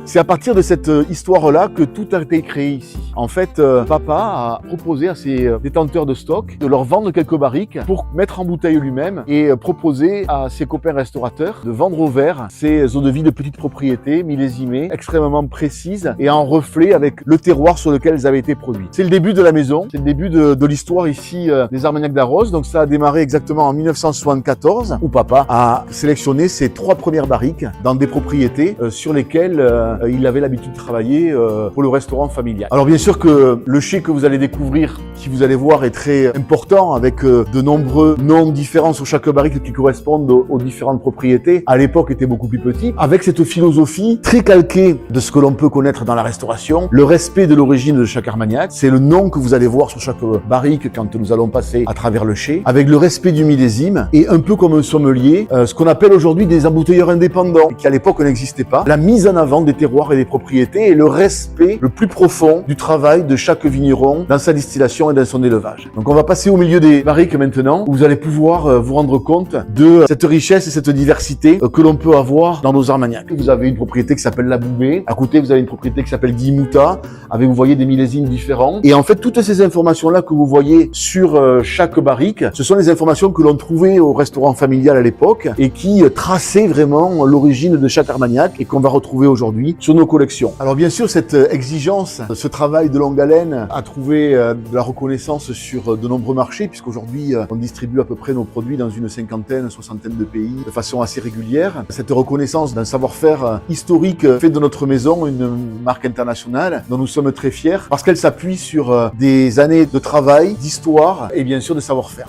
C'est à partir de cette histoire-là que tout a été créé ici. En fait, papa a proposé à ses détenteurs de stock de leur vendre quelques barriques pour mettre en bouteille lui-même et proposer à ses copains restaurateurs de vendre au verre ces eaux-de-vie de petite propriété, millésimées, extrêmement précises et en reflet avec le terroir sur lequel elles avaient été produites. C'est le début de la maison, c'est le début de l'histoire ici des Armagnacs d'Arros. Donc ça a démarré exactement en 1974 où papa a sélectionné ses 3 premières barriques dans des propriétés sur lesquelles il avait l'habitude de travailler pour le restaurant familial. Alors bien sûr que le chai que vous allez découvrir, qui vous allez voir, est très important avec de nombreux noms différents sur chaque barrique qui correspondent aux différentes propriétés. À l'époque, était beaucoup plus petit, avec cette philosophie très calquée de ce que l'on peut connaître dans la restauration, le respect de l'origine de chaque Armagnac. C'est le nom que vous allez voir sur chaque barrique quand nous allons passer à travers le chai, avec le respect du millésime et un peu comme un sommelier, ce qu'on appelle aujourd'hui des embouteilleurs indépendants, qui à l'époque n'existaient pas. La mise en avant des terroirs et des propriétés et le respect le plus profond du travail de chaque vigneron dans sa distillation et dans son élevage. Donc on va passer au milieu des barriques maintenant, où vous allez pouvoir vous rendre compte de cette richesse et cette diversité que l'on peut avoir dans nos Armagnacs. Vous avez une propriété qui s'appelle La Boubée, à côté vous avez une propriété qui s'appelle Guimouta, avec vous voyez des millésimes différents. Et en fait toutes ces informations-là que vous voyez sur chaque barrique, ce sont les informations que l'on trouvait au restaurant familial à l'époque et qui traçaient vraiment l'origine de chaque Armagnac et qu'on va retrouver aujourd'hui sur nos collections. Alors bien sûr, cette exigence, ce travail de longue haleine a trouvé de la reconnaissance sur de nombreux marchés, puisqu'aujourd'hui on distribue à peu près nos produits dans une cinquantaine, soixantaine de pays de façon assez régulière. Cette reconnaissance d'un savoir-faire historique fait de notre maison une marque internationale dont nous sommes très fiers, parce qu'elle s'appuie sur des années de travail, d'histoire et bien sûr de savoir-faire.